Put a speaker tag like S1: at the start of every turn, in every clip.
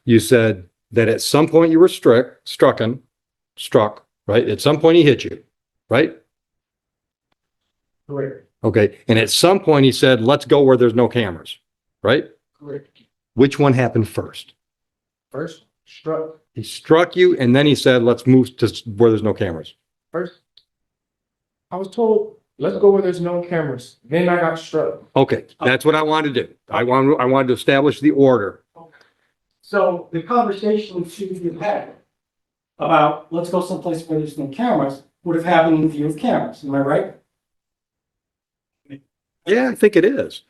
S1: you said that at some point you were struck, right? At some point he hit you, right?
S2: Correct.
S1: Okay. And at some point he said, let's go where there's no cameras, right?
S2: Correct.
S1: Which one happened first?
S2: First, struck.
S1: He struck you and then he said, let's move to where there's no cameras.
S2: First, I was told, let's go where there's no cameras. Then I got struck.
S1: Okay. That's what I wanted to do. I wanted to establish the order.
S3: So the conversation you had about let's go someplace where there's no cameras would have happened in view of cameras. Am I right?
S1: Yeah, I think it is.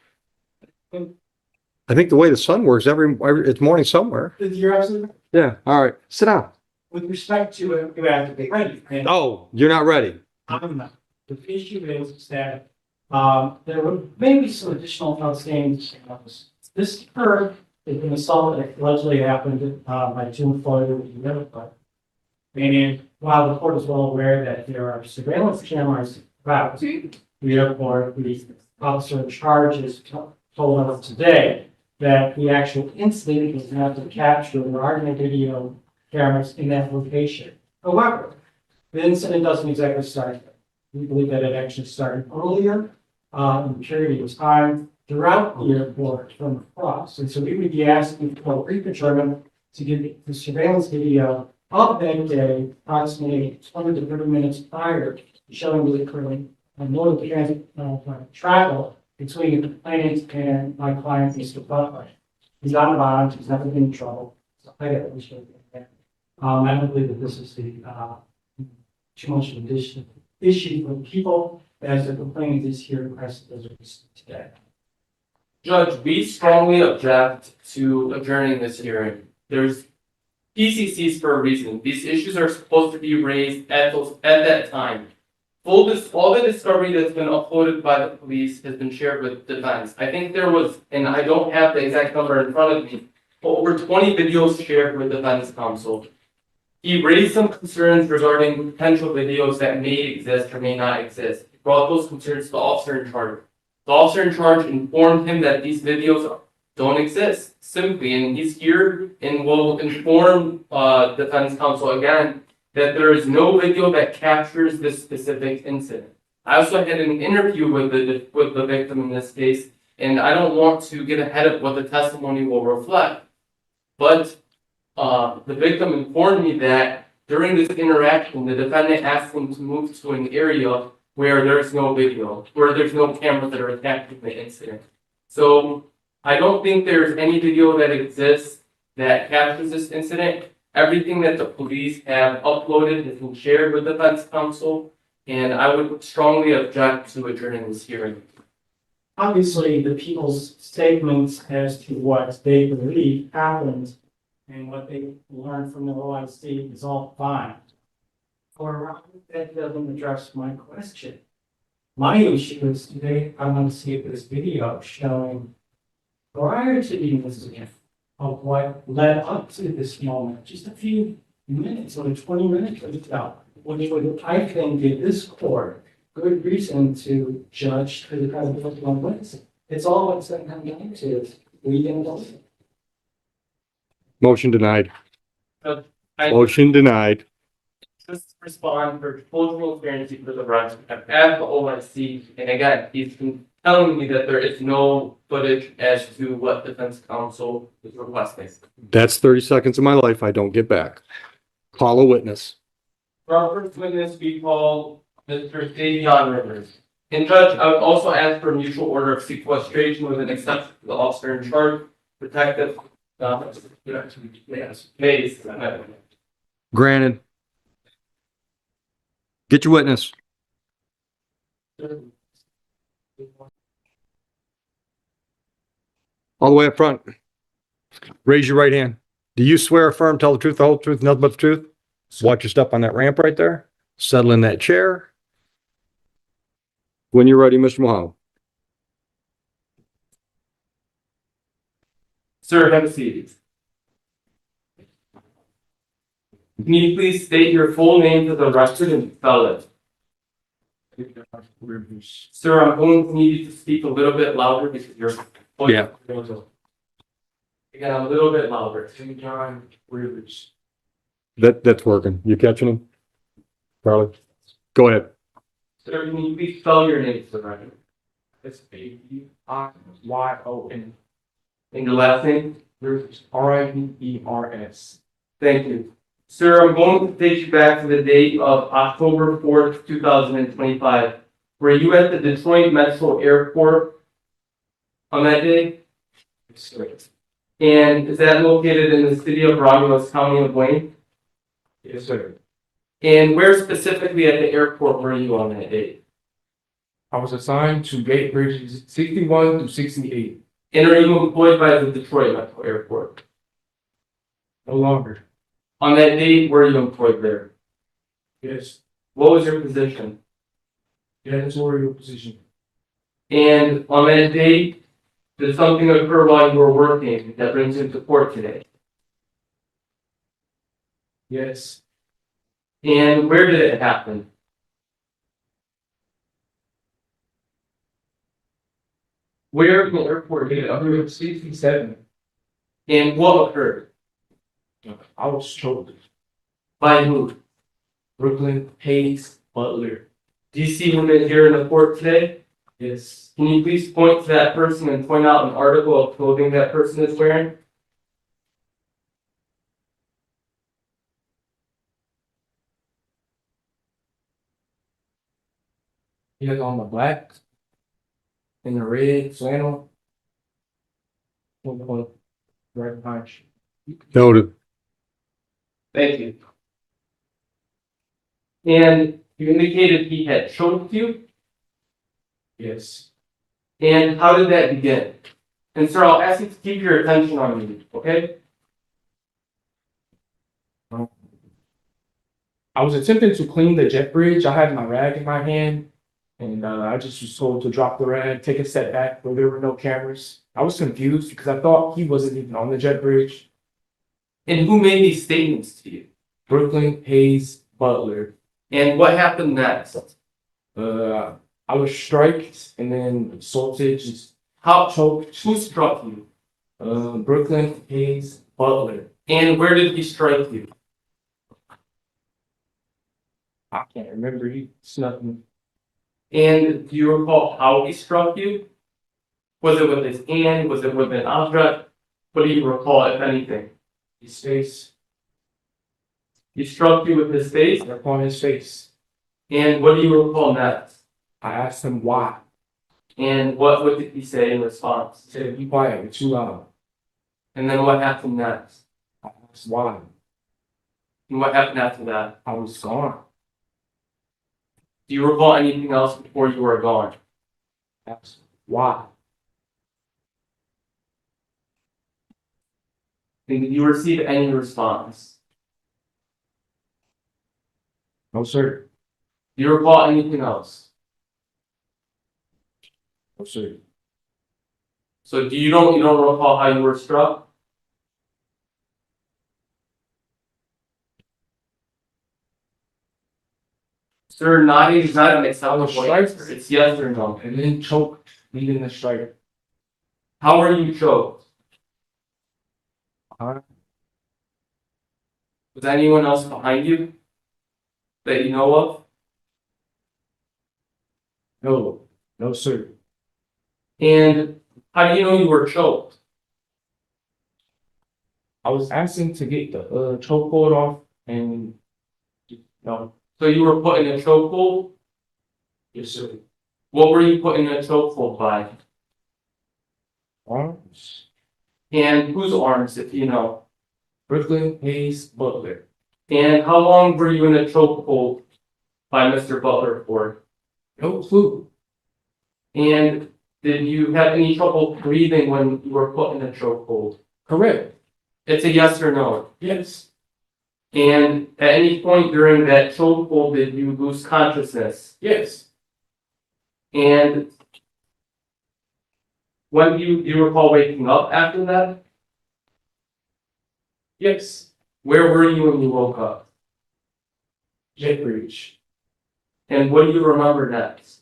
S1: I think the way the sun works, it's morning somewhere.
S3: You're absolutely right.
S1: Yeah. All right. Sit down.
S3: With respect to it, you have to be ready. And
S1: Oh, you're not ready.
S3: I'm not. The issue is that there were maybe some additional outstanding things. This occurred in an assault that allegedly happened by two employees of the airport. And while the court is well aware that there are surveillance cameras about the airport, the officer in charge has told us today that the actual incident was not to capture. There are no video cameras in that location. However, the incident doesn't exactly start there. We believe that it actually started earlier in the period of time throughout the airport from across. And so we would be asking for predetermined to get the surveillance video of that day, approximately 20 to 30 minutes prior to showing the occurring northern transit travel between the complainant and my client, Mr. Butler. He's on bond, he's never been in trouble. So I got that. I don't believe that this is the too much of an issue for people as the complainant is here in Crescent today.
S4: Judge, we strongly object to adjourning this hearing. There's PCCs for a reason. These issues are supposed to be raised at that time. All the discovery that's been uploaded by the police has been shared with defense. I think there was, and I don't have the exact number in front of me, but over 20 videos shared with defense counsel. He raised some concerns regarding potential videos that may exist or may not exist. He brought those concerns to the officer in charge. The officer in charge informed him that these videos don't exist, simply, and he's here and will inform defense counsel again that there is no video that captures this specific incident. I also had an interview with the victim in this case, and I don't want to get ahead of what the testimony will reflect, but the victim informed me that during this interaction, the defendant asked him to move to an area where there's no video, where there's no cameras that are capturing the incident. So I don't think there's any video that exists that captures this incident. Everything that the police have uploaded has been shared with defense counsel, and I would strongly object to adjourning this hearing.
S3: Obviously, the people's statements as to what they believe happened and what they learned from the OIC is all fine. However, that doesn't address my question. My issue is today, I want to see this video showing prior to the incident of what led up to this moment, just a few minutes, or 20 minutes ago, which would, I think, give this court good reason to judge the credibility of witness. It's all what's going to come down to is we didn't believe it.
S1: Motion denied.
S4: I
S1: Motion denied.
S4: just respond for full transparency for the rest. I've asked the OIC, and again, he's been telling me that there is no footage as to what defense counsel is requesting.
S1: That's 30 seconds of my life I don't get back. Call a witness.
S4: For our first witness, we call Mr. Davion Rivers. And Judge, I would also ask for a mutual order of sequestration with an exception to the officer in charge, protective, Mays.
S1: Granted. Get your witness. All the way up front. Raise your right hand. Do you swear affirm, tell the truth, the whole truth, nothing but the truth? Watch your step on that ramp right there. Settle in that chair. When you're ready, Mr. Muhammad.
S4: Sir, have a seat. Can you please state your full name for the record and spell it? Sir, I'm going to need you to speak a little bit louder because you're.
S1: Yeah.
S4: Again, I'm a little bit louder.
S2: St. John Rivers.
S1: That's working. You catching him? Charlie? Go ahead.
S4: Sir, can you please spell your name for the record?
S2: S-A-U-I-Y-O-N.
S4: And your last name?
S2: Rivers. R-I-V-E-R-S.
S4: Thank you. Sir, I'm going to take you back to the date of October 4th, 2025. Were you at the Detroit Metro Airport on that day?
S2: Yes, sir.
S4: And is that located in the city of Romulus, County of Wayne?
S2: Yes, sir.
S4: And where specifically at the airport were you on that date?
S2: I was assigned to gate bridges 61 through 68.
S4: And are you employed by the Detroit Metro Airport?
S2: No longer.
S4: On that date, were you employed there?
S2: Yes.
S4: What was your position?
S2: Janitorial position.
S4: And on that date, did something occur while you were working that brings you to court today?
S2: Yes.
S4: And where did it happen? Where in the airport did it occur?
S2: 67.
S4: And what occurred?
S2: I was choked.
S4: By who?
S2: Brooklyn, Hayes, Butler.
S4: Do you see him in here in the court today?
S2: Yes.
S4: Can you please point to that person and point out an article of clothing that person is wearing?
S2: He has on the black and the red flannel. Right behind you.
S1: Noted.
S4: Thank you. And you indicated he had choked you?
S2: Yes.
S4: And how did that begin? And sir, I'll ask you to keep your attention on me, okay?
S2: I was attempting to clean the jet bridge. I had my rag in my hand, and I just was told to drop the rag, take a step back where there were no cameras. I was confused because I thought he wasn't even on the jet bridge.
S4: And who made these statements to you?
S2: Brooklyn, Hayes, Butler.
S4: And what happened next?
S2: I was striked and then assaulted, just
S4: How
S2: choked.
S4: who struck you?
S2: Brooklyn, Hayes, Butler.
S4: And where did he strike you?
S2: I can't remember. He snuck me.
S4: And do you recall how he struck you? Was it with his hand? Was it with an object? What do you recall, if anything?
S2: His face.
S4: He struck you with his face?
S2: Upon his face.
S4: And what do you recall next?
S2: I asked him why.
S4: And what did he say in response?
S2: He said, "Be quiet, you're too loud."
S4: And then what happened next?
S2: I asked why.
S4: And what happened after that?
S2: I was gone.
S4: Do you recall anything else before you were gone?
S2: I asked why.
S4: And did you receive any response?
S2: No, sir.
S4: Do you recall anything else?
S2: No, sir.
S4: So you don't recall how you were struck? Sir, nodding is not an acceptable answer. It's yes or no.
S2: And then choked, leading the striker.
S4: How were you choked?
S2: Uh,
S4: Was anyone else behind you that you know of?
S2: No, no, sir.
S4: And how do you know you were choked?
S2: I was asking to get the chokehold off, and no,
S4: So you were put in a chokehold?
S2: yes, sir.
S4: What were you put in a chokehold by?
S2: Arms.
S4: And whose arms, if you know?
S2: Brooklyn, Hayes, Butler.
S4: And how long were you in a chokehold by Mr. Butler for?
S2: No clue.
S4: And did you have any trouble breathing when you were put in a chokehold?
S2: Correct.
S4: It's a yes or no.
S2: Yes.
S4: And at any point during that chokehold, did you lose consciousness?
S2: Yes.
S4: And when do you recall waking up after that?
S2: Yes.
S4: Where were you when you woke up?
S2: Jet bridge.
S4: And what do you remember next?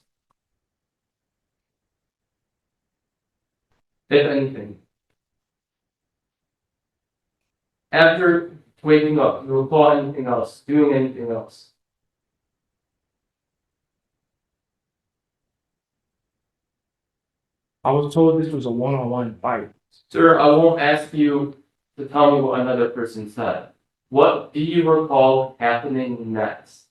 S4: If anything. After waking up, you recall anything else, doing anything else?
S2: I was told this was a one-on-one fight.
S4: Sir, I won't ask you to tell me what another person said. What do you recall happening next?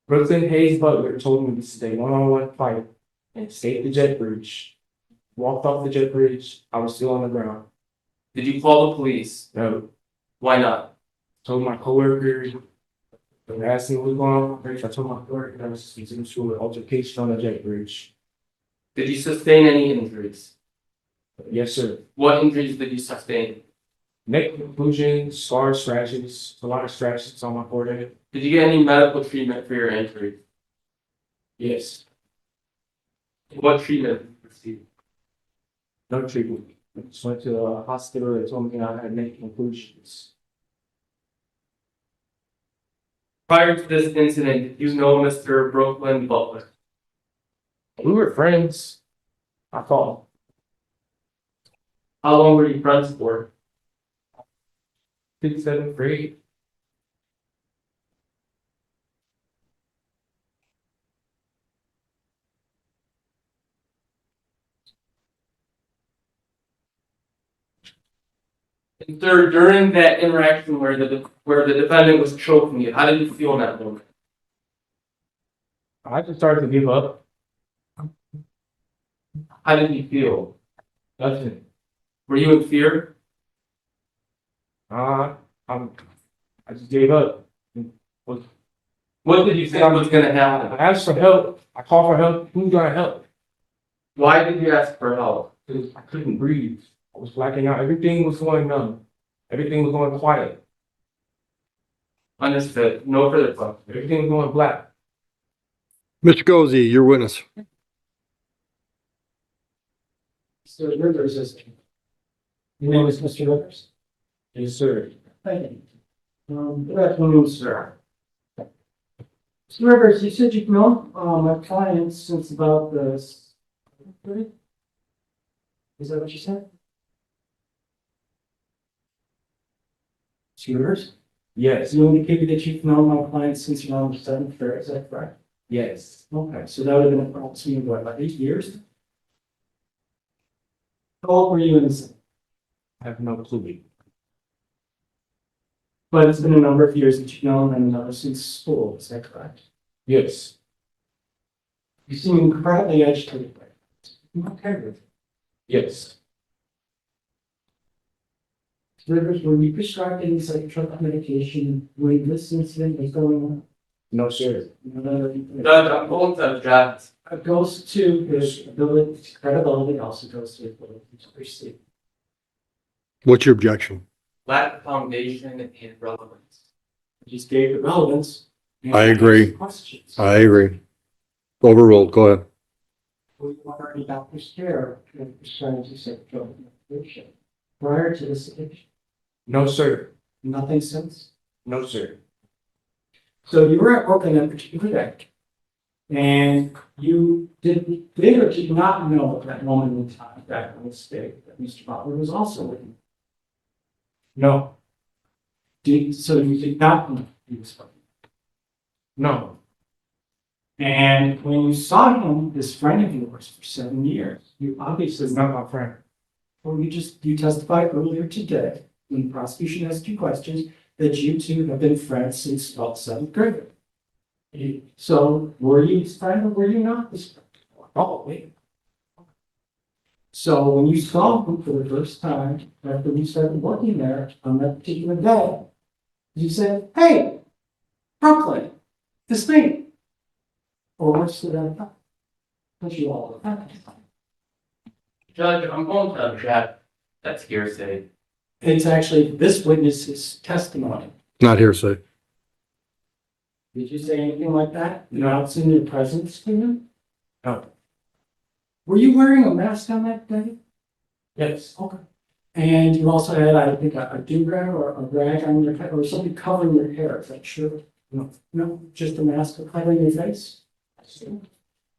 S2: Brooklyn Hayes Butler told me this is a one-on-one fight and escaped the jet bridge. Walked off the jet bridge. I was still on the ground.
S4: Did you call the police?
S2: No,
S4: Why not?
S2: told my coworkers. They asked me what was going on with the bridge. I told my coworker I was some sort of altercation on the jet bridge.
S4: Did you sustain any injuries?
S2: Yes, sir.
S4: What injuries did you sustain?
S2: Neck contusion, scars, scratches, a lot of scratches on my forehead.
S4: Did you get any medical treatment for your injuries?
S2: Yes,
S4: What treatment did you receive?
S2: no treatment. I just went to the hospital. They told me I had neck contusions.
S4: Prior to this incident, did you know Mr. Brooklyn Butler?
S2: We were friends. I thought
S4: How long were you friends for?
S2: 5th, 7th grade.
S4: And sir, during that interaction where the defendant was choking you, how did you feel in that moment?
S2: I just started to give up.
S4: How did you feel?
S2: Nothing.
S4: Were you in fear?
S2: I just gave up.
S4: What did you think was gonna
S2: I
S4: happen?
S2: asked for help. I called for help. Who's gonna help?
S4: Why did you ask for help?
S2: Because I couldn't breathe. I was blacking out. Everything was going numb. Everything was going quiet.
S4: Understood. No further questions.
S2: Everything was going black.
S1: Mr. Gozi, your witness.
S3: Mr. Rivers is. Your name is Mr. Rivers?
S2: Yes, sir.
S3: Thank you. Good afternoon, sir. Mr. Rivers, you said you've known, my client since about the. Is that what you said? Mr. Rivers,
S2: Yes.
S3: you indicated that you've known my client since around the 7th grade, is that correct?
S2: Yes.
S3: Okay, so that would have been approximately, what, about 8 years? How old were you in this?
S2: I have no clue.
S3: But it's been a number of years that you've known him since school, is that correct?
S2: Yes.
S3: You seem incredibly agitated. I'm okay with it.
S2: Yes.
S3: Rivers, were you prescribed any psychotropic medication when this incident was going on?
S2: No, sir.
S4: Judge, I'm going to object.
S3: It goes to his ability, credibility, also goes to his ability to proceed.
S1: What's your objection?
S4: Lack of foundation and relevance.
S3: He just gave it relevance. and
S1: I agree.
S3: asked Questions.
S1: I agree. Overruled. Go ahead.
S3: We were any doctor's care and prescribed you psychotropic medication prior to this addiction.
S2: No, sir.
S3: Nothing since.
S2: No, sir.
S3: So you were at work on that particular day, and you did or did not know at that moment in time, back in the state, that Mr. Butler was also with you.
S2: No.
S3: So you did not know he was with you.
S2: No.
S3: And when you saw him, this friend of yours, for 7 years, you obviously
S2: He's not my friend.
S3: Well, you testified earlier today, when the prosecution asked you questions, that you two have been friends since about 7th grade. So were you his friend or were you not his friend?
S2: Oh, wait.
S3: So when you saw him for the first time, after you started working there on that particular day, you said, "Hey, Brooklyn, it's me." Or what's the that? Because you all
S4: Judge, I'm going to object. That's hearsay.
S3: It's actually this witness's testimony.
S1: Not hearsay.
S3: Did you say anything like that? No, it's in your presence, Stephen?
S2: No.
S3: Were you wearing a mask on that day?
S2: Yes.
S3: Okay. And you also had, I think, a do-rag or a rag on your head, or something covering your hair, is that true?
S2: No.
S3: No, just a mask covering your face?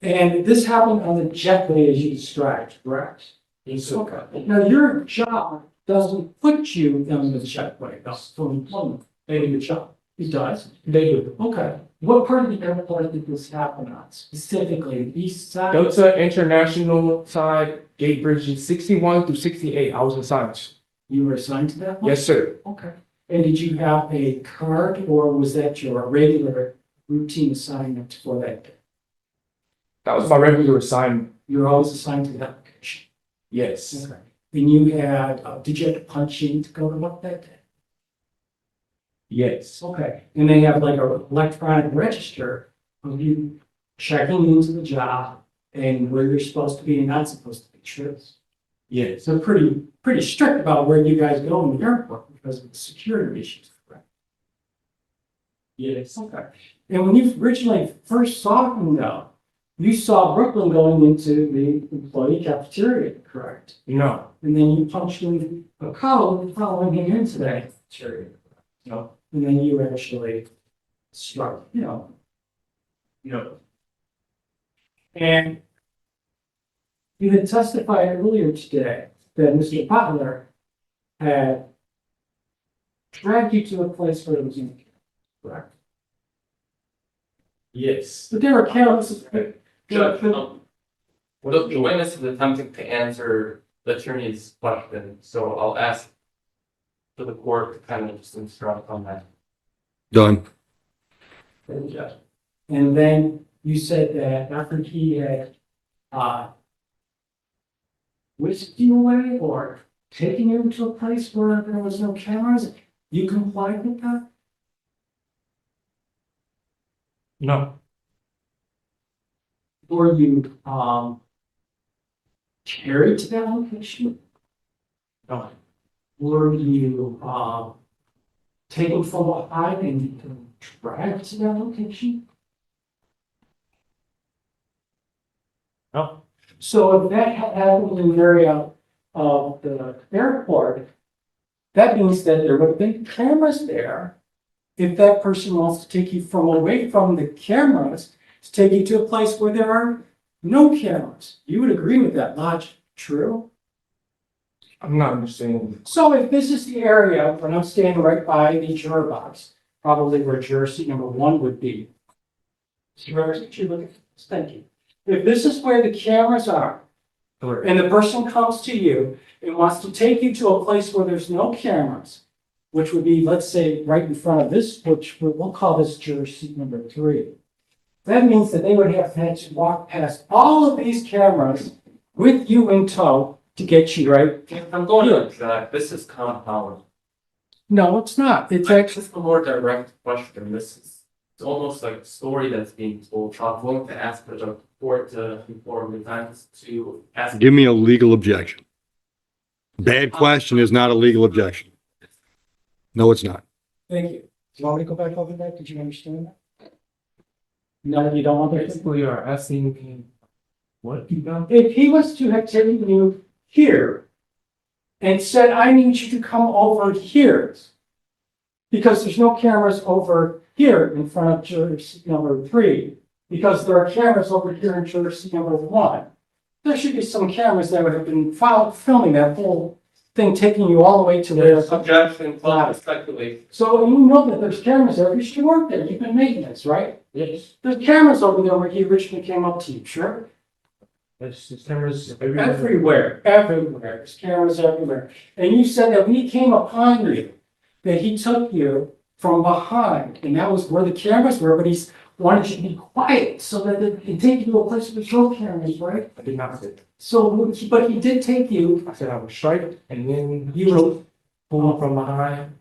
S3: And this happened on the jetway as you described, correct?
S2: Yes, sir.
S3: Okay. Now, your job doesn't put you on the checkpoint, that's for employment, they do the job. It does.
S2: They do.
S3: Okay. What part of the airport did this happen on specifically? The east side?
S2: Delta International side, gate bridges 61 through 68. I was assigned.
S3: You were assigned to that one?
S2: Yes, sir.
S3: Okay. And did you have a card or was that your regular routine assignment for that day?
S2: That was my regular assignment.
S3: You were always assigned to that location?
S2: Yes.
S3: Okay. And you had, did you have to punch in to go to work that day?
S2: Yes.
S3: Okay. And they have like an electronic register of you checking into the job and where you're supposed to be and not supposed to be, true?
S2: Yes.
S3: So pretty strict about where you guys go in the airport because of the security issues, correct?
S2: Yes.
S3: Okay. And when you originally first saw him though, you saw Brooklyn going into the employee cafeteria, correct?
S2: No.
S3: And then you punched in a code following him into that cafeteria.
S2: No.
S3: And then you actually struck,
S2: No.
S3: And you had testified earlier today that Mr. Butler had dragged you to a place where it was in, correct?
S2: Yes.
S3: But there were cameras.
S4: Judge, the witness is attempting to answer the attorney's question, so I'll ask for the court to kind of just instruct on that.
S1: Done.
S3: And then you said that after he had, whisked you away or taken you to a place where there was no cameras, you complied with that?
S2: No.
S3: Were you, carried to that location?
S2: No.
S3: Were you, taken from behind and dragged to that location?
S2: No.
S3: So if that had happened in the area of the airport, that means that there would have been cameras there. If that person wants to take you from away from the cameras, to take you to a place where there are no cameras. You would agree with that logic, true?
S2: I'm not understanding.
S3: So if this is the area, when I'm standing right by the juror box, probably where juror seat number 1 would be. Juror seat, you look at this, thank you. If this is where the cameras are, and the person comes to you and wants to take you to a place where there's no cameras, which would be, let's say, right in front of this, which we'll call this juror seat number 3. That means that they would have had to walk past all of these cameras with you in tow to get you right.
S4: I'm going to object, this is compound.
S3: No, it's not. It's actually.
S4: Just a more direct question, this is, it's almost like a story that's being told, so I'm going to ask the court to inform the defense to ask.
S1: Give me a legal objection. Bad question is not a legal objection. No, it's not.
S3: Thank you. Do you want me to go back over that? Did you understand that? No, you don't want to.
S2: Basically, you are asking me what you done?
S3: If he was to have taken you here and said, I need you to come over here, because there's no cameras over here in front of juror seat number 3, because there are cameras over here in juror seat number 1. There should be some cameras that would have been filming that whole thing, taking you all the way to where.
S4: Objection, clause, speculate.
S3: So, and you know that there's cameras there, because you work there, you've been maintenance, right?
S2: Yes.
S3: There's cameras over there where he originally came up to you, sure?
S2: Yes, the cameras everywhere.
S3: Everywhere, there's cameras everywhere. And you said that when he came upon you, that he took you from behind, and that was where the cameras were, but he wanted you to be quiet, so that they could take you to a place where there's no cameras, right?
S2: I did not say that.
S3: So, but he did take you,
S2: I said I was strike and then
S3: you were,
S2: pull from behind.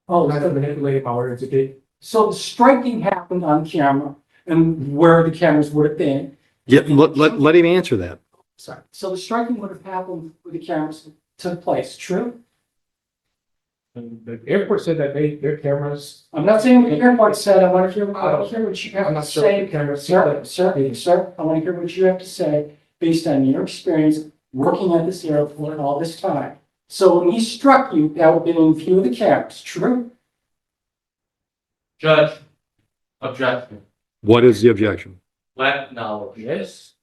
S3: oh,
S2: I had to manipulate my words a bit.
S3: so the striking happened on camera, and where the cameras would have been.
S1: Yeah, let him answer that.
S3: Sorry. So the striking would have happened where the cameras took place, true?
S2: And the airport said that their cameras.
S3: I'm not saying what the airport said, I want to hear what you have
S2: I'm
S3: to
S2: not sure what the
S3: say.
S2: cameras
S3: Sir,
S2: said.
S3: sir, I want to hear what you have to say based on your experience working at this airport all this time. So when he struck you, that would have been in view of the cameras, true?
S4: Judge, objection,
S1: What is the objection?
S4: lack of knowledge.
S2: Yes.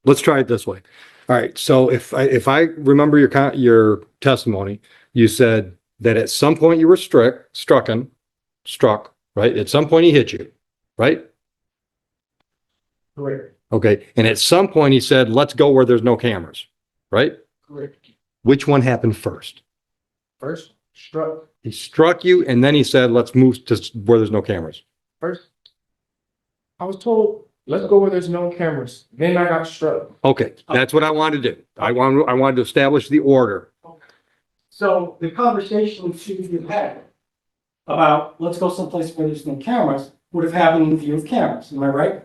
S1: Let's try it this way. All right, so if I remember your testimony, you said that at some point you were struck, right? At some point he hit you, right?
S2: Correct.
S1: Okay, and at some point he said, let's go where there's no cameras, right?
S2: Correct.
S1: Which one happened first?
S2: First, struck.
S1: He struck you and then he said, let's move to where there's no cameras.
S2: First, I was told, let's go where there's no cameras. Then I got struck.
S1: Okay, that's what I wanted to do. I wanted to establish the order.
S3: So the conversation the two of you had about, let's go someplace where there's no cameras, would have happened in view of cameras, am I right?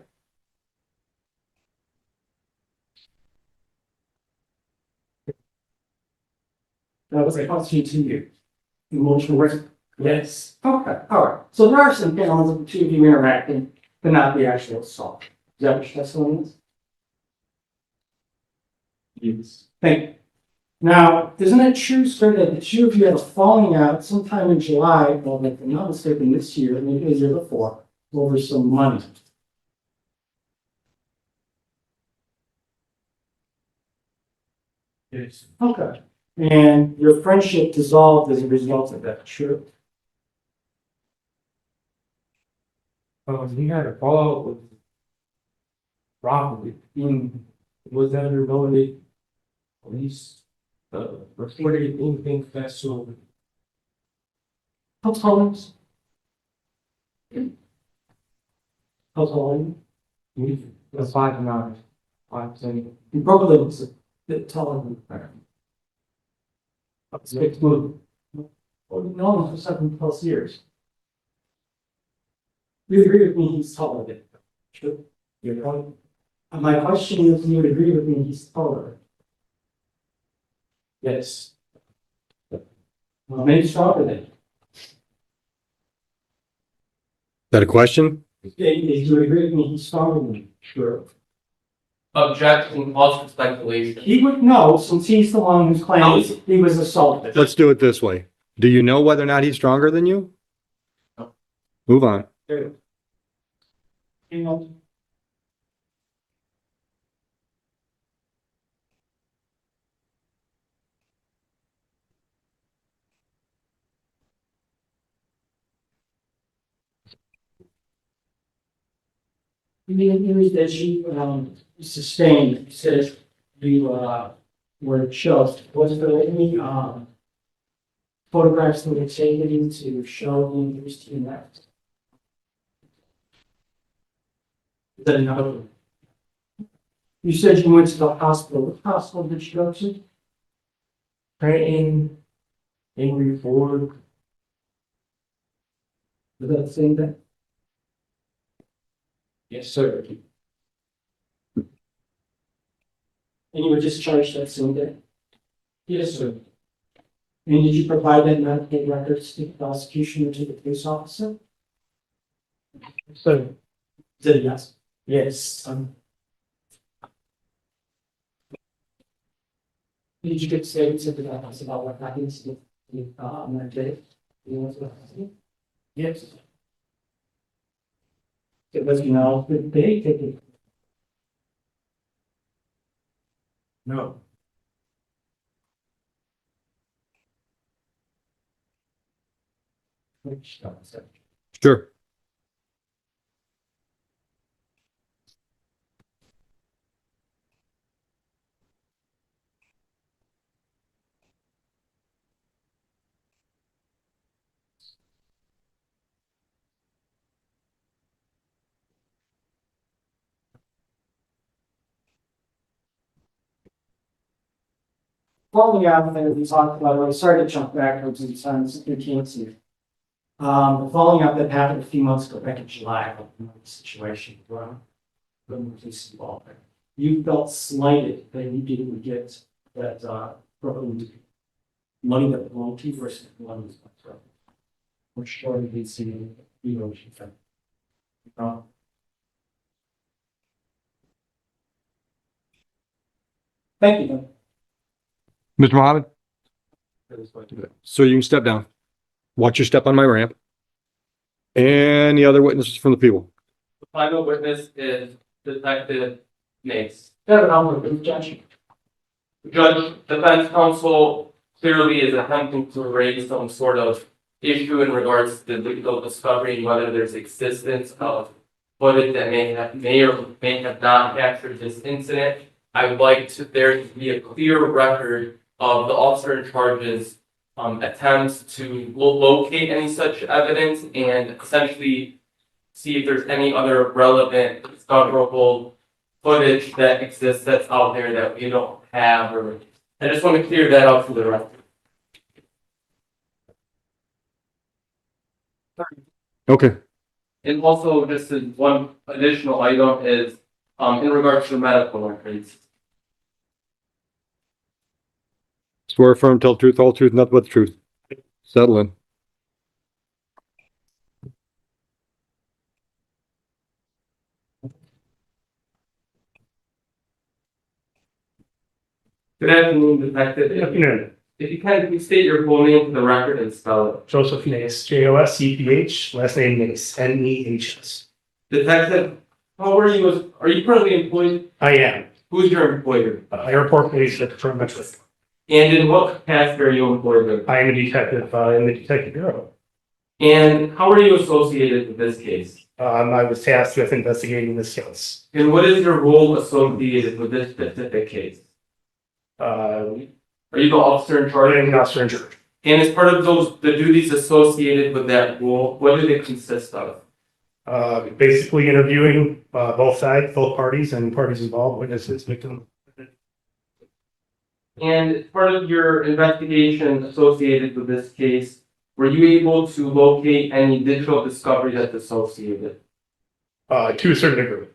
S3: That was a question to you. Emotional risk.
S2: Yes.
S3: Okay, all right. So there are some panels of the two of you interacting, but not the actual assault. Is that what your testimony is?
S2: Yes.
S3: Thank you. Now, isn't it true, sir, that the two of you had a falling out sometime in July, well, if I'm not mistaken, this year, maybe the year before, over some money?
S2: Yes.
S3: Okay. And your friendship dissolved as a result of that, true?
S2: He had a fallout with robbery. He was under loaded. Police reported anything special.
S3: How tall is? How tall are you?
S2: He was 5'9", 5'10".
S3: You probably looks a bit taller than that.
S2: Six foot.
S3: Well, you've known him for 7+ years. You agree with me he's taller than you? True.
S2: You're right.
S3: And my question is, you would agree with me he's taller?
S2: Yes.
S3: Well, maybe stronger than you.
S1: Is that a question?
S3: If you would agree with me he's stronger than you? Sure.
S4: Objection, false speculation.
S3: He would know, since he's the one who's claiming he was assaulted.
S1: Let's do it this way. Do you know whether or not he's stronger than you?
S2: No.
S1: Move on.
S3: You know, the injuries that you sustained, you said you were choked. Was there any photographs that were taken to show the injuries to your neck? Is that enough? You said you went to the hospital. What hospital did you go to?
S2: Trenton, Henry Ford.
S3: Was that the same thing?
S2: Yes, sir.
S3: And you were discharged that same day?
S2: Yes, sir.
S3: And did you provide that medical records to the prosecution or to the police officer?
S2: Sir.
S3: Is it a yes?
S2: Yes.
S3: Did you get statements to the office about what happened to you on that day? You know what happened?
S2: Yes.
S3: It was, the day taken.
S2: No.
S1: Sure.
S3: Following out that we talked about, I started to jump backwards in time, you can't see it. The following up that happened a few months ago, back in July, the situation where the police involved. You felt slighted that you didn't get that money that belonged to you versus the money that was from. We're sure you did see you know what you think. Thank you.
S1: Mr. Mohammed? So you can step down. Watch your step on my ramp. Any other witnesses from the people?
S4: The final witness is Detective Mace.
S3: Kevin, I'm going to judge you.
S4: Judge, defense counsel clearly is attempting to raise some sort of issue in regards to the legal discovery and whether there's existence of footage that may or may have not captured this incident. I would like there to be a clear record of the officer in charge's attempts to locate any such evidence and essentially see if there's any other relevant discoverable footage that exists that's out there that we don't have, or I just want to clear that up for the record.
S1: Okay,
S4: And also, just as one additional item is, in regards to medical records.
S1: swear affirm, tell the truth, all the truth, nothing but the truth. Settle in.
S4: Good afternoon, Detective. If you can, state your full name for the record and spell it.
S5: Joseph Nace, Joseph, last name Nace, Nehs.
S4: Detective, are you currently employed?
S5: I am,
S4: Who's your employer?
S5: airport police at the perimeter.
S4: And in what capacity are you employed with?
S5: I am a detective, in the detective bureau.
S4: And how are you associated with this case?
S5: I was tasked with investigating this case.
S4: And what is your role associated with this specific case? Are you the officer in
S5: I
S4: charge?
S5: am an officer in charge.
S4: And as part of the duties associated with that role, what do they consist of?
S5: Basically interviewing, both sides, both parties and parties involved, witnesses, victim.
S4: And as part of your investigation associated with this case, were you able to locate any digital discovery that's associated?
S5: To a certain degree.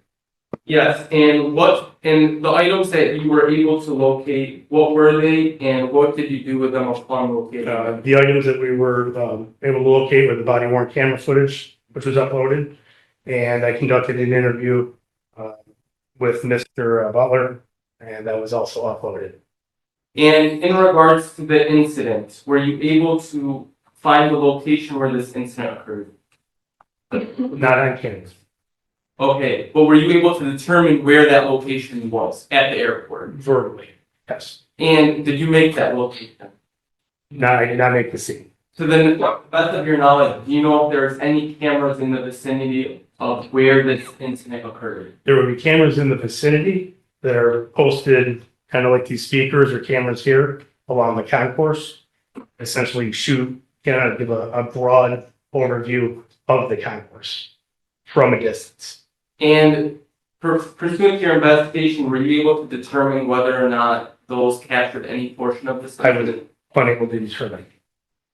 S4: Yes, and the items that you were able to locate, what were they and what did you do with them upon locating them?
S5: The items that we were, able to locate were the body worn camera footage, which was uploaded. And I conducted an interview, with Mr. Butler, and that was also uploaded.
S4: And in regards to the incident, were you able to find the location where this incident occurred?
S5: Not on camera.
S4: Okay, but were you able to determine where that location was at the airport?
S5: Verbally, yes.
S4: And did you make that location?
S5: No, I did not make the scene.
S4: To the best of your knowledge, do you know if there's any cameras in the vicinity of where this incident occurred?
S5: There would be cameras in the vicinity that are posted, kind of like these speakers or cameras here along the concourse. Essentially shoot, kind of give a broad overview of the concourse from a distance.
S4: And pursuant to your investigation, were you able to determine whether or not those captured any portion of this
S5: I was
S4: incident?
S5: unable to determine.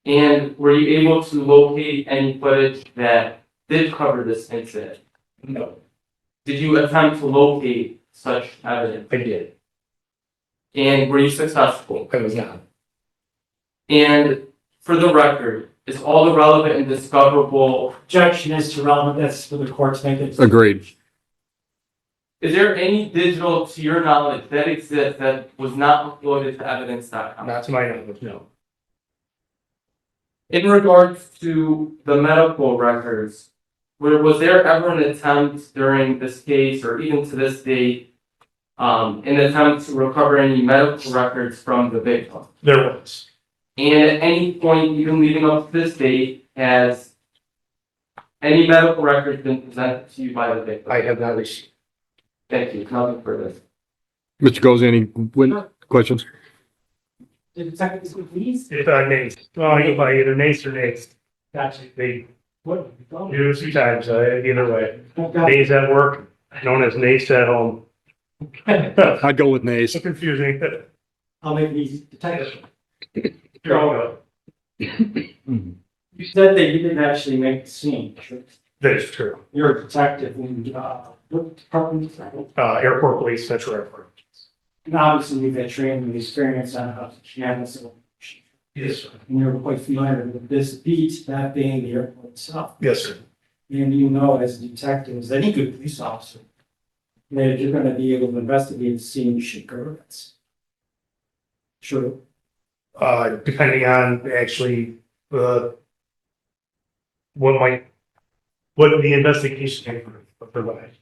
S4: And were you able to locate any footage that did cover this incident?
S5: No,
S4: Did you attempt to locate such evidence?
S5: I did.
S4: And were you successful?
S5: I was not.
S4: And for the record, is all the relevant and discoverable,
S3: Objection is to relevant, that's for the court to make it.
S1: agreed.
S4: is there any digital, to your knowledge, that exists that was not uploaded to evidence.com?
S5: Not to my knowledge, no.
S4: In regards to the medical records, was there ever an attempt during this case or even to this date, an attempt to recover any medical records from the victim?
S5: There was.
S4: And at any point, even leading up to this date, has any medical records been presented to you by the victim?
S5: I have not received.
S4: Thank you. Nothing further.
S1: Mr. Gozi, any questions?
S3: The detective is please.
S5: It's Nace. Oh, you can buy either Nace or Nace.
S3: Gotcha.
S5: They
S3: What?
S5: do it 2 times, either way.
S3: Got
S5: Nace at work, known as Nace at home.
S1: I'd go with nays.
S5: So confusing.
S3: I'll make it easy. Detective,
S5: You're all good.
S3: you said that you didn't actually make the scene.
S5: That is true.
S3: You're a detective and, what department is that?
S5: Airport police, Central Airport.
S3: And obviously you've had training and experience on how to canvas it.
S5: Yes, sir.
S3: And you're quite familiar with this beat, that being the airport itself.
S5: Yes, sir.
S3: And you know, as a detective, as any good police officer, that if you're gonna be able to investigate the scene, you should go. That's true.
S5: Depending on actually, what the investigation can provide.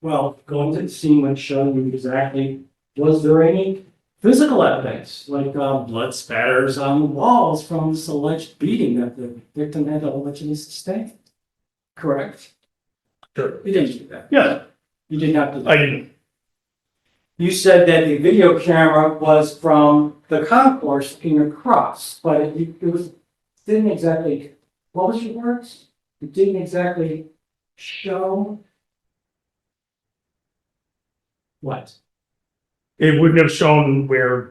S3: Well, going to the scene would show you exactly, was there any physical evidence, like blood spatters on the walls from this alleged beating that the victim had allegedly sustained. Correct?
S5: Sure.
S3: You didn't do that.
S5: Yeah,
S3: You did not do that.
S5: I didn't.
S3: You said that the video camera was from the concourse looking across, but didn't exactly, what was your words? It didn't exactly show what?
S5: It wouldn't have shown where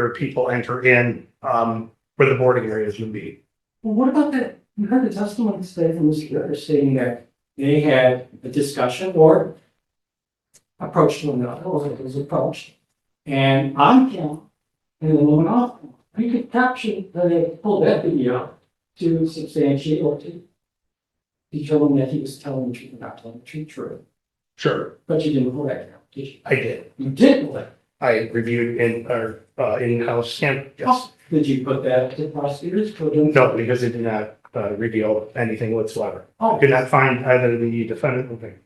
S5: people enter in, where the boarding areas would be.
S3: Well, what about that? You heard the testimony today from Mr. Ritter saying that they had a discussion or approached one another, or it was approached, and on camera, and then went off. You could capture that they pulled that video to substantiate or to determine that he was telling the truth or not telling the truth true.
S5: Sure,
S3: But you didn't pull that down, did you?
S5: I did.
S3: You did pull that.
S5: I reviewed in our in-house camera, yes.
S3: Oh, did you put that to prosecutors? Put them-
S5: No, because it did not reveal anything whatsoever.
S3: Oh,
S5: Did not find either the defendant or thing.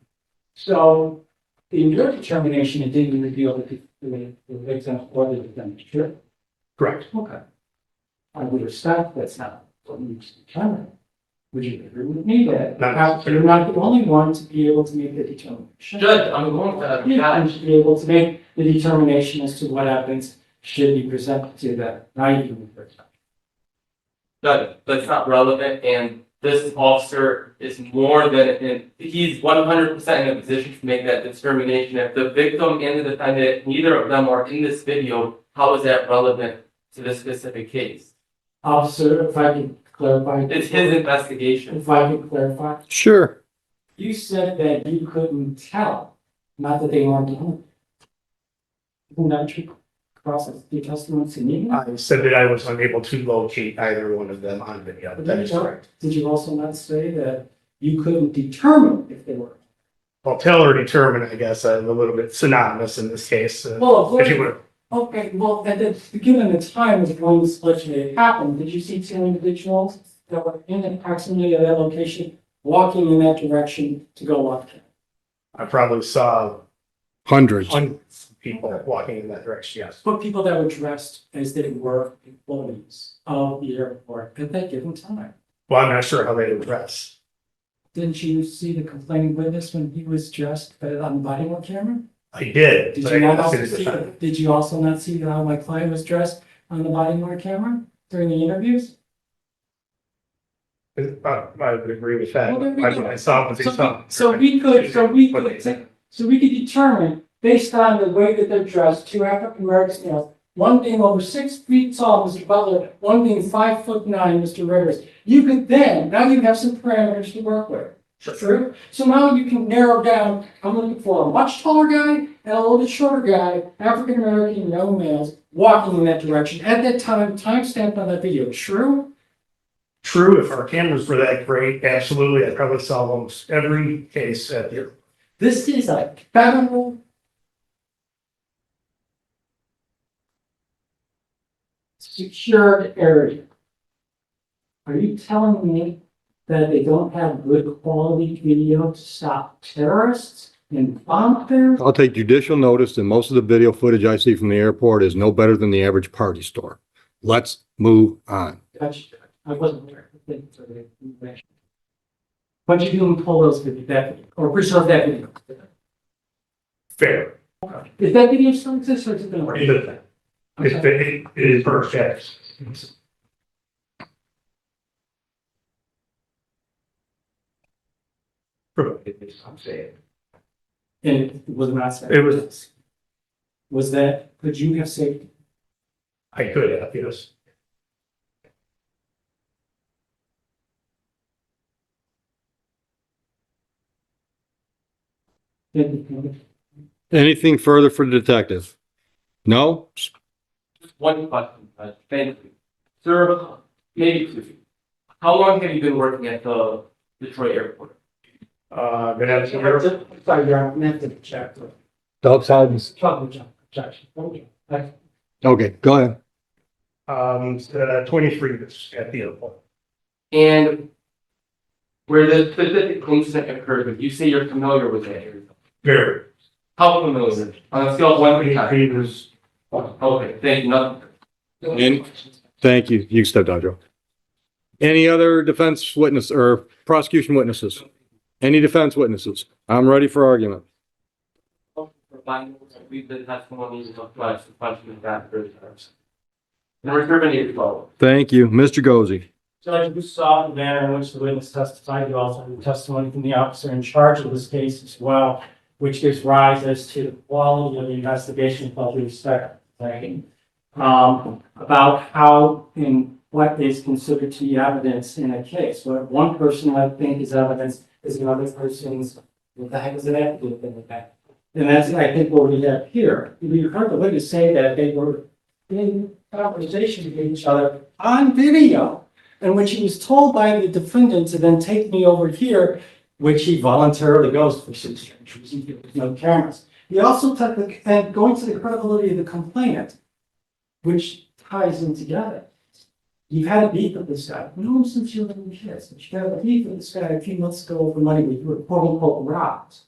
S3: so in your determination, it didn't reveal the victim or the defendant, sure?
S5: Correct.
S3: Okay. I would respect that's not what you determine. Would you agree with me that
S5: Not
S3: you're not the only one to be able to make the determination?
S4: Judge, I'm going to,
S3: You should be able to make the determination as to what evidence should be presented to that naive person.
S4: Judge, that's not relevant, and this officer is more than, he's 100% in a position to make that determination. If the victim and the defendant, neither of them are in this video, how is that relevant to this specific case?
S3: Officer, if I can clarify.
S4: It's his investigation.
S3: If I can clarify,
S1: Sure.
S3: you said that you couldn't tell, not that they weren't doing it. Isn't that true? Process the testimony to me?
S5: I said that I was unable to locate either one of them on video. That is correct.
S3: Did you also not say that you couldn't determine if they were?
S5: Well, tell or determine, I guess, I'm a little bit synonymous in this case.
S3: Well,
S5: If you would,
S3: okay, well, given the time of when this allegedly happened, did you see two individuals that were in proximity of that location, walking in that direction to go up there?
S5: I probably saw
S1: Hundreds.
S5: hundreds of people walking in that direction, yes.
S3: But people that were dressed as they were employees of the airport at that given time.
S5: Well, I'm not sure how they would dress.
S3: Didn't you see the complaining witness when he was dressed on the body worn camera?
S5: I did.
S3: Did
S5: but
S3: you
S5: I
S3: not
S5: didn't
S3: also
S5: see the
S3: see,
S5: defendant.
S3: did you also not see how my client was dressed on the body worn camera during the interviews?
S5: I would agree with that.
S3: Well, there we go.
S5: I saw what they saw.
S3: So we could determine, based on the way that they're dressed, two African American males, one being over 6 feet tall, Mr. Butler, one being 5'9", Mr. Rivers. You could then, now you have some parameters to work with. True? So now you can narrow down, I'm looking for a much taller guy and a little bit shorter guy, African American young males, walking in that direction. At that time, timestamped on that video. True?
S5: True, if our cameras were that great, absolutely, I probably saw almost every case at the.
S3: This is a federal secured area. Are you telling me that they don't have good quality video to stop terrorists and bomb things?
S1: I'll take judicial notice that most of the video footage I see from the airport is no better than the average party store. Let's move on.
S3: Gotcha. I wasn't aware. Thank you for the information. What'd you do and pull those video, or preserve that video?
S5: Fair.
S3: Is that video still exist or is it been erased?
S5: It is perfect. I'm saying.
S3: And it was not safe?
S5: It was.
S3: Was that, could you have saved?
S5: I could have, yes.
S1: Anything further for the detective? No?
S4: Just one question, thank you. Sir, maybe two. How long have you been working at the Detroit airport?
S5: Been at some air-
S3: Sorry, Your Honor, I meant to check.
S1: Outside.
S3: Trouble, objection. Okay.
S1: Okay, go ahead.
S5: 23 years at the airport.
S4: And where the specific incident occurred, but you say you're familiar with that area.
S5: Very.
S4: How familiar? On a scale of 1 to 10.
S5: He was
S4: Okay, thank you. Nothing.
S1: And thank you. You can step down, Joe. Any other defense witness or prosecution witnesses? Any defense witnesses? I'm ready for argument.
S4: We've been testimony of question that for and we're terminated well.
S1: Thank you. Mr. Gozi.
S3: Judge, you saw the manner in which the witness testified. You also have testimony from the officer in charge of this case as well, which gives rise as to the quality of the investigation with all due respect. About how and what is considered to be evidence in a case. What one person might think is evidence is another person's, what the heck is it have to do with that? And that's, I think, what we have here. You heard the witness say that they were in conversation with each other on video, in which he was told by the defendant to then take me over here, which he voluntarily goes for 6 years, no cameras. He also took and going to the credibility of the complainant, which ties them together. You've had a beef with this guy. We know him since you were little kids. But you had a beef with this guy a few months ago over money when you were quote unquote robbed.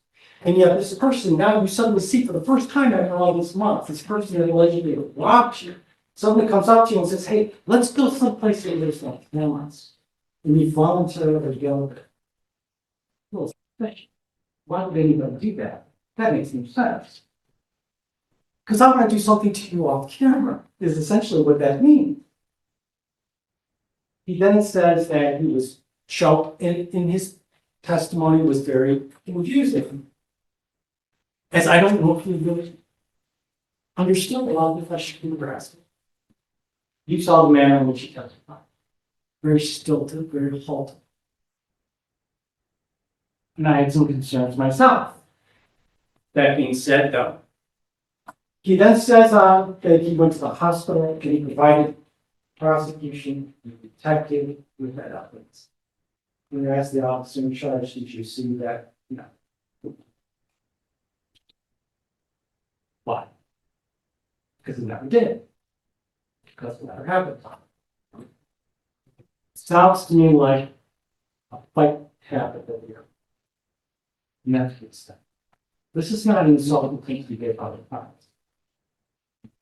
S3: And yet this person, now you suddenly see for the first time after all this month, this person that allegedly robbed you, suddenly comes up to you and says, hey, let's go someplace where there's no cameras. And you voluntarily go there. Well, why would anybody do that? That makes no sense. Because I want to do something to you off camera, is essentially what that means. He then says that he was choked, and in his testimony was very confusing. As I don't know if he really understood a lot of the questions we were asking. You saw the manner in which he testified. Very stilted, very halted. And I had some concerns myself. That being said, though, he then says that he went to the hospital and he provided prosecution, the detective with that evidence. When you asked the officer in charge, did you see that? No. Why? Because it never did. Because it never happened. Sounds to me like a fight happened over here. And that's good stuff. This is not an insulting thing to give other times.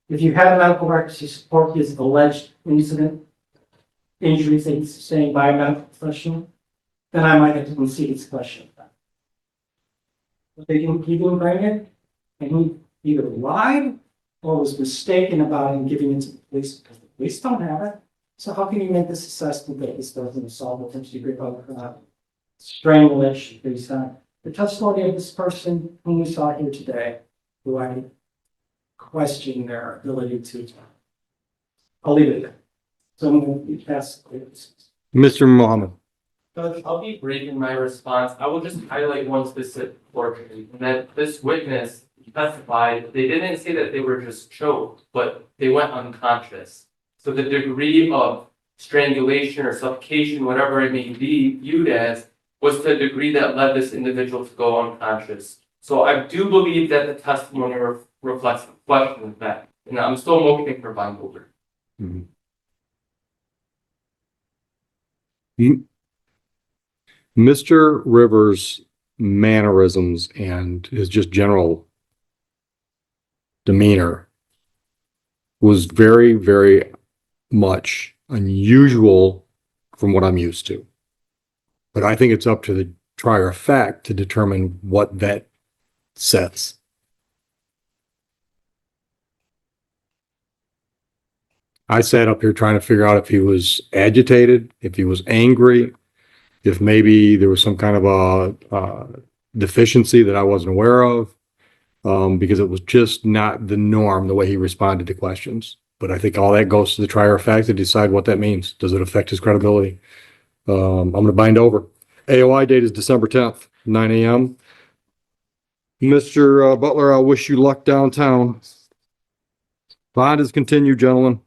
S3: If you have medical records to support his alleged incident, injuries that he's sustained by a medical professional, then I might have to concede his question. But they didn't even bring it, and he either lied or was mistaken about him giving it to the police because the police don't have it. So how can you make this assessment that this doesn't assault or potentially great public strangulation based on the testimony of this person whom we saw here today, who I question their ability to. I'll leave it there. So I'm going to pass.
S1: Mr. Mohammed.
S4: I'll be brief in my response. I will just highlight one specific portion, and that this witness testified, they didn't say that they were just choked, but they went unconscious. So the degree of strangulation or suffocation, whatever it may be viewed as, was the degree that led this individual to go unconscious. So I do believe that the testimony reflects the question of that. And I'm still looking for Von Goldberg.
S1: Mr. Rivers' mannerisms and his just general demeanor was very, very much unusual from what I'm used to. But I think it's up to the trier of fact to determine what that says. I sat up here trying to figure out if he was agitated, if he was angry, if maybe there was some kind of a deficiency that I wasn't aware of, because it was just not the norm, the way he responded to questions. But I think all that goes to the trier of fact to decide what that means. Does it affect his credibility? I'm going to bind over. AOI date is December 10th, 9 a.m. Mr. Butler, I wish you luck downtown. Bond is continued, gentlemen.